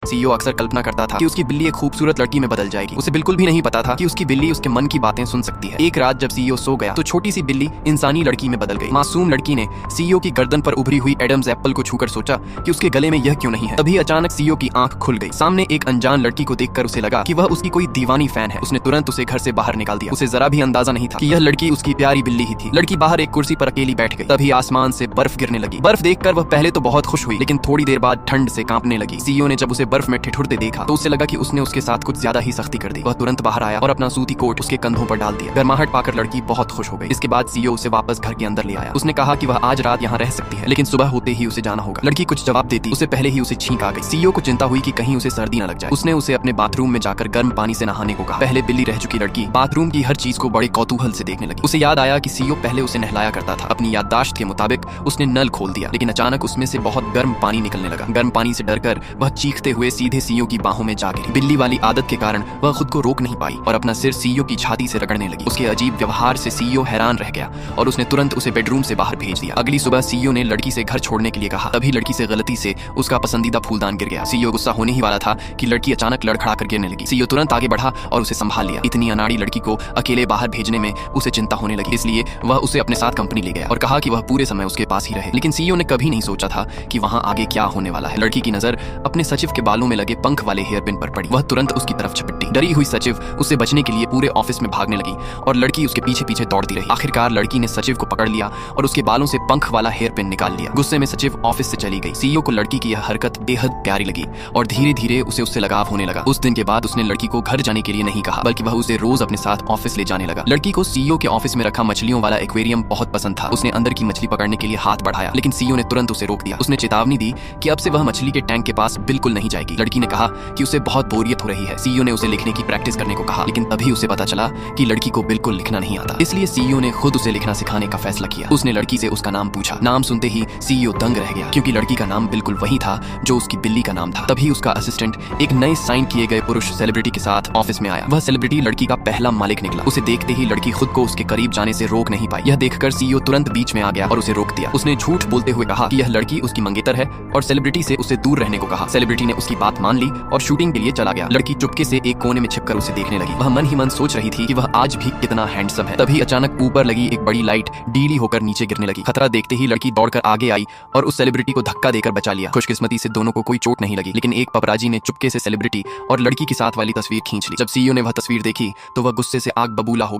CEO अक्सर कल्पना करता था कि उसकी बिल्ली एक खूबसूरत लड़की में बदल जाएगी। उसे बिल्कुल भी नहीं पता था कि उसकी बिल्ली उसके मन की बातें सुन सकती है। एक रात जब सीईओ सो गया तो छोटी सी बिल्ली इंसानी लड़की में बदल गई। मासूम लड़की ने सीईओ की गर्दन पर उभरी हुई एडम्स एप्पल को छूकर सोचा कि उसके गले में यह क्यों नहीं है। तभी अचानक सीईओ की आंख खुल गई। सामने एक अनजान लड़की को देखकर उसे लगा कि वह उसकी कोई दीवानी फैन है। उसने तुरंत उसे घर से बाहर निकाल दिया। उसे जरा भी अंदाजा नहीं था कि यह लड़की उसकी प्यारी बिल्ली ही थी। लड़की बाहर एक कुर्सी पर अकेली बैठ गई। तभी आसमान से बर्फ गिरने लगी। बर्फ देखकर वह पहले तो बहुत खुश हुई, लेकिन थोड़ी देर बाद ठंड से कांपने लगी। सीईओ ने जब उसे बर्फ में ठिठुरते देखा तो उसे लगा कि उसने उसके साथ कुछ ज्यादा ही सख्ती कर दी। वह तुरंत बाहर आया और अपना सूती कोट उसके कंधों पर डाल दिया। गर्माहट पाकर लड़की बहुत खुश हो गई। इसके बाद सीईओ उसे वापस घर के अंदर ले आया। उसने कहा कि वह आज रात यहाँ रह सकती है, लेकिन सुबह होते ही उसे जाना होगा। लड़की कुछ जवाब देती उससे पहले ही उसे छींक आ गई। सीईओ को चिंता हुई कि कहीं उसे सर्दी न लग जाए। उसने उसे अपने बाथरूम में जाकर गर्म पानी से नहाने को कहा। पहले बिल्ली रह चुकी लड़की बाथरूम की हर चीज को बड़े कौतूहल से देखने लगी। उसे याद आया कि सीईओ पहले उसे नहलाया करता था। अपनी याददाश्त के मुताबिक उसने नल खोल दिया, लेकिन अचानक उसमें से बहुत गर्म पानी निकलने लगा। गर्म पानी से डरकर वह चीखते हुए सीधे सीईओ की बाहों में जा गिरी। बिल्ली वाली आदत के कारण वह खुद को रोक नहीं पाई और अपना सिर सीईओ की छाती से रगड़ने लगी। उसके अजीब व्यवहार से सीईओ हैरान रह गया और उसने तुरंत उसे बेडरूम से बाहर भेज दिया। अगली सुबह सीईओ ने लड़की से घर छोड़ने के लिए कहा। तभी लड़की से गलती से उसका पसंदीदा फूलदान गिर गया। सीईओ गुस्सा होने ही वाला था कि लड़की अचानक लड़खड़ा कर गिरने लगी। सीईओ तुरंत आगे बढ़ा और उसे संभाल लिया। इतनी अनाड़ी लड़की को अकेले बाहर भेजने में उसे चिंता होने लगी, इसलिए वह उसे अपने साथ कंपनी ले गया और कहा कि वह पूरे समय उसके पास ही रहे। लेकिन सीईओ ने कभी नहीं सोचा था कि वहां आगे क्या होने वाला है। लड़की की नजर अपने सचिव के बालों में लगे पंख वाले हेयर पिन पर पड़ी। वह तुरंत उसकी तरफ झपटी। डरी हुई सचिव उससे बचने के लिए पूरे ऑफिस में भागने लगी और लड़की उसके पीछे पीछे दौड़ती रही। आखिरकार लड़की ने सचिव को पकड़ लिया और उसके बालों से पंख वाला हेयर पिन निकाल लिया। गुस्से में सचिव ऑफिस से चली गई। सीईओ को लड़की की यह हरकत बेहद प्यारी लगी और धीरे धीरे उसे उससे लगाव होने लगा। उस दिन के बाद उसने लड़की को घर जाने के लिए नहीं कहा, बल्कि वह उसे रोज अपने साथ ऑफिस ले जाने लगा। लड़की को सीईओ के ऑफिस में रखा मछलियों वाला एक्वेरियम बहुत पसंद था। उसने अंदर की मछली पकड़ने के लिए हाथ बढ़ाया, लेकिन सीईओ ने तुरंत उसे रोक दिया। उसने चेतावनी दी कि अब से वह मछली के टैंक के पास बिल्कुल नहीं जाएगी। लड़की ने कहा कि उसे बहुत बोरियत हो रही है। सीईओ ने उसे लिखने की प्रैक्टिस करने को कहा, लेकिन तभी उसे पता चला कि लड़की को बिल्कुल लिखना नहीं आता। इसलिए सीईओ ने खुद उसे लिखना सिखाने का फैसला किया। उसने लड़की से उसका नाम पूछा। नाम सुनते ही सीईओ दंग रह गया, क्योंकि लड़की का नाम बिल्कुल वही था जो उसकी बिल्ली का नाम था। तभी उसका असिस्टेंट एक नए साइन किए गए पुरुष सेलिब्रिटी के साथ ऑफिस में आया। वह सेलिब्रिटी लड़की का पहला मालिक निकला। उसे देखते ही लड़की खुद को उसके करीब जाने से रोक नहीं पाई। यह देखकर सीईओ तुरंत बीच में आ गया और उसे रोक दिया। उसने झूठ बोलते हुए कहा कि यह लड़की उसकी मंगेतर है और सेलिब्रिटी से उसे दूर रहने को कहा। सेलिब्रिटी ने उसकी बात मान ली और शूटिंग के लिए चला गया। लड़की चुपके से एक कोने में छिपकर उसे देखने लगी। वह मन ही मन सोच रही थी कि वह आज भी कितना हैंडसम है। तभी अचानक ऊपर लगी एक बड़ी लाइट डीली होकर नीचे गिरने लगी। खतरा देखते ही लड़की दौड़कर आगे आई और उस सेलिब्रिटी को धक्का देकर बचा लिया। खुशकिस्मती से दोनों को कोई चोट नहीं लगी, लेकिन एक पपराजी ने चुपके से सेलिब्रिटी और लड़की की साथ वाली तस्वीर खींच ली। जब सीईओ ने वह तस्वीर देखी तो वह गुस्से से आग बबूला हो गया।